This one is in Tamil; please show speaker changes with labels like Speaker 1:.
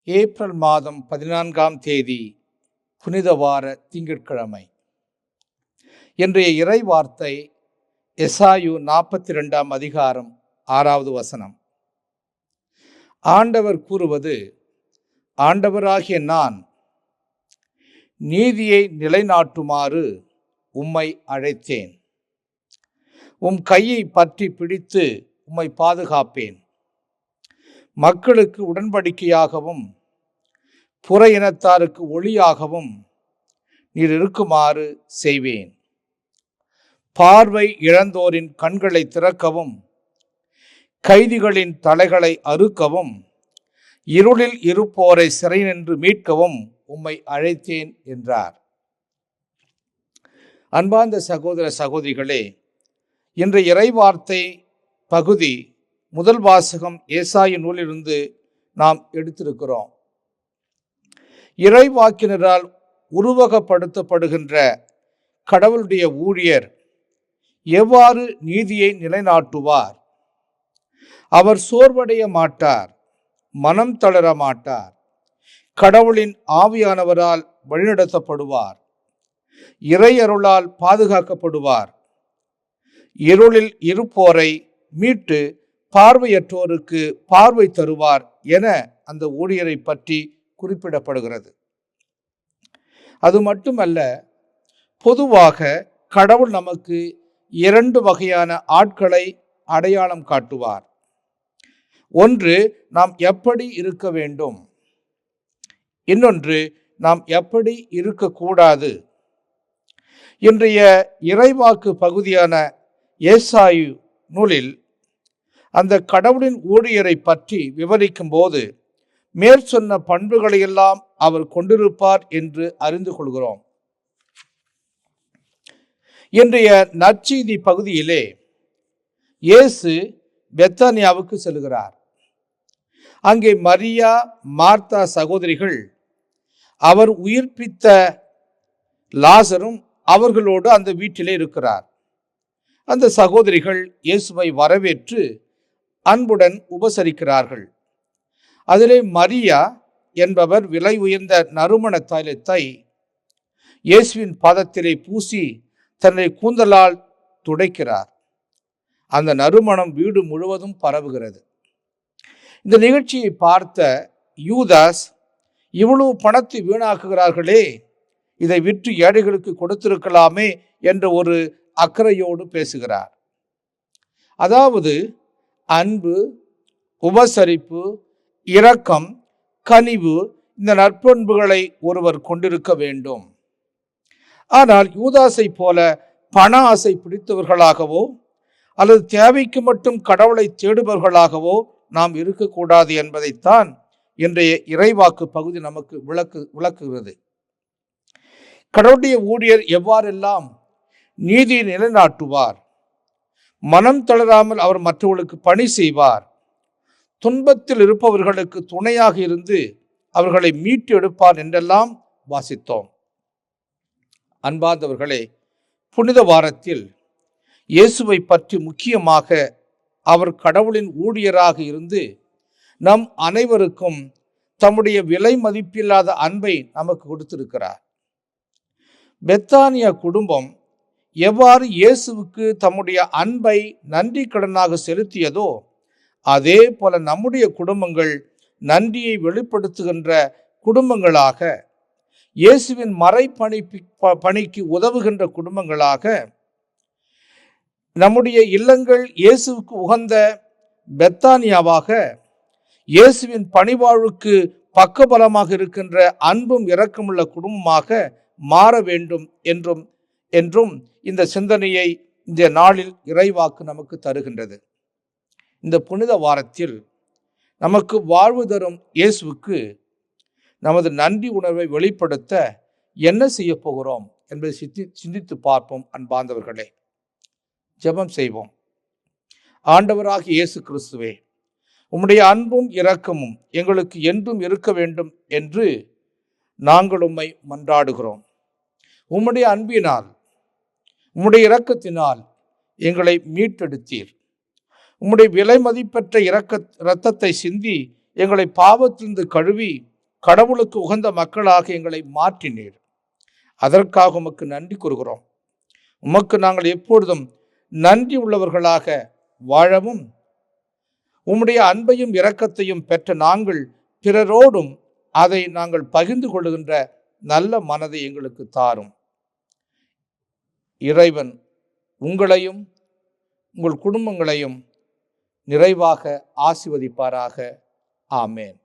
Speaker 1: ஏப்ரல் மாதம் 14ஆம் தேதி புனித வார திங்கட்கிழமை. இன்றைய இறை வார்த்தை எசாயா 42ஆம் அதிகாரம் 6வது வசனம். ஆண்டவர் கூறுவது, ஆண்டவராகிய நான் நீதியை நிலைநாட்டுமாறு உம்மை அழைத்தேன். உம் கையை பற்றி பிடித்து உம்மை பாதுகாப்பேன். மக்களுக்கு உடன்படிக்கையாகவும் புற இனத்தாருக்கு ஒளியாகவும் நீர் இருக்குமாறு செய்வேன். பார்வை இழந்தோரின் கண்களை திறக்கவும், கைதிகளின் தலைகளை அறுக்கவும், இருளில் இருப்போரை சிறை நின்று மீட்கவும் உம்மை அழைத்தேன் என்றார். அன்பார்ந்த சகோதர சகோதரிகளே, இன்றைய இறைவார்த்தை பகுதி முதல் வாசகம் ஏசாயா நூலிலிருந்து நாம் எடுத்திருக்கிறோம். இறைவாக்கினரால் உருவகப்படுத்தப்படுகின்ற கடவுளுடைய ஊழியர் எவ்வாறு நீதியை நிலைநாட்டுவார்? அவர் சோர்வடைய மாட்டார், மனம் தளர மாட்டார். கடவுளின் ஆவியானவரால் வழிநடத்தப்படுவார், இறையருளால் பாதுகாக்கப்படுவார். இருளில் இருப்போரை மீட்டு பார்வையற்றோருக்கு பார்வை தருவார் என அந்த ஊழியரை பற்றி குறிப்பிடப்படுகிறது. அது மட்டுமல்ல, பொதுவாக கடவுள் நமக்கு 2 வகையான ஆட்களை அடையாளம் காட்டுவார். ஒன்று, நாம் எப்படி இருக்க வேண்டும். இன்னொன்று, நாம் எப்படி இருக்கக்கூடாது. இன்றைய இறைவாக்கு பகுதியான ஏசாயா நூலில் அந்த கடவுளின் ஊழியரை பற்றி விவரிக்கும் போது மேற்சொன்ன பண்புகளையெல்லாம் அவர் கொண்டிருப்பார் என்று அறிந்து கொள்கிறோம். இன்றைய நற்செய்தி பகுதியிலே இயேசு பெத்தானியாவுக்கு செல்கிறார். அங்கே மரியா, மார்த்தா சகோதரிகள், அவர் உயிர்ப்பித்த லாசரும் அவர்களோடு அந்த வீட்டிலே இருக்கிறார். அந்த சகோதரிகள் இயேசுவை வரவேற்று அன்புடன் உபசரிக்கிறார்கள். அதிலே மரியா என்பவர் விலை உயர்ந்த நறுமண தைலத்தை இயேசுவின் பாதத்திலே பூசி தன்னை கூந்தலால் துடைக்கிறார். அந்த நறுமணம் வீடு முழுவதும் பரவுகிறது. இந்த நிகழ்ச்சியை பார்த்த யூதாஸ், இவ்வளவு பணத்தை வீணாக்குகிறார்களே, இதை விற்று ஏழைகளுக்கு கொடுத்திருக்கலாமே என்ற ஒரு அக்கறையோடு பேசுகிறார். அதாவது அன்பு, உபசரிப்பு, இரக்கம், கனிவு, இந்த நற்பண்புகளை ஒருவர் கொண்டிருக்க வேண்டும். ஆனால் யூதாசை போல பண ஆசை பிடித்தவர்களாகவோ அல்லது தேவைக்கு மட்டும் கடவுளை தேடுபவர்களாகவோ நாம் இருக்கக்கூடாது என்பதைத்தான் இன்றைய இறைவாக்கு பகுதி நமக்கு விளக்குகிறது. கடவுளுடைய ஊழியர் எவ்வாறெல்லாம் நீதியை நிலைநாட்டுவார், மனம் தளராமல் அவர் மற்றவர்களுக்கு பணி செய்வார், துன்பத்தில் இருப்பவர்களுக்கு துணையாக இருந்து அவர்களை மீட்டு எடுப்பார் என்றெல்லாம் வாசித்தோம். அன்பார்ந்தவர்களே, புனித வாரத்தில் இயேசுவை பற்றி முக்கியமாக அவர் கடவுளின் ஊழியராக இருந்து நம் அனைவருக்கும் தம்முடைய விலை மதிப்பில்லாத அன்பை நமக்கு கொடுத்திருக்கிறார். பெத்தானியா குடும்பம் எவ்வாறு இயேசுவுக்கு தம்முடைய அன்பை நன்றி கடனாக செலுத்தியதோ, அதே போல நம்முடைய குடும்பங்கள் நன்றியை வெளிப்படுத்துகின்ற குடும்பங்களாக, இயேசுவின் பணிக்கு உதவுகின்ற குடும்பங்களாக, நம்முடைய இல்லங்கள் இயேசுவுக்கு உகந்த பெத்தானியாவாக, இயேசுவின் பணிவாழ்வுக்கு பக்கபலமாக இருக்கின்ற அன்பும் இரக்கமுள்ள குடும்பமாக மாற வேண்டும் என்றும் இந்த சிந்தனையை இந்த நாளில் இறைவாக்கு நமக்கு தருகின்றது. இந்த புனித வாரத்தில் நமக்கு வாழ்வு தரும் இயேசுவுக்கு நமது நன்றி உணர்வை வெளிப்படுத்த என்ன செய்ய போகிறோம் என்பதை சிந்தித்து பார்ப்போம். அன்பார்ந்தவர்களே, ஜெபம் செய்வோம். ஆண்டவராகிய இயேசு கிறிஸ்துவே, உம்முடைய அன்பும் இரக்கமும் எங்களுக்கு என்றும் இருக்க வேண்டும் என்று நாங்கள் உம்மை மன்றாடுகிறோம். உம்முடைய அன்பினால், உம்முடைய இரக்கத்தினால் எங்களை மீட்டெடுத்தீர். உம்முடைய விலை மதிப்பற்ற இரத்தத்தை சிந்தி எங்களை பாவத்திலிருந்து கழுவி கடவுளுக்கு உகந்த மக்களாக எங்களை மாற்றினீர். அதற்காக உமக்கு நன்றி கூறுகிறோம். உமக்கு நாங்கள் எப்பொழுதும் நன்றி உள்ளவர்களாக வாழவும், உம்முடைய அன்பையும் இரக்கத்தையும் பெற்ற நாங்கள் பிறரோடும் அதை நாங்கள் பகிர்ந்து கொள்ளுகின்ற நல்ல மனதை எங்களுக்கு தாரும். இறைவன் உங்களையும் உங்கள் குடும்பங்களையும் நிறைவாக ஆசீர்வதிப்பாராக. ஆமேன்.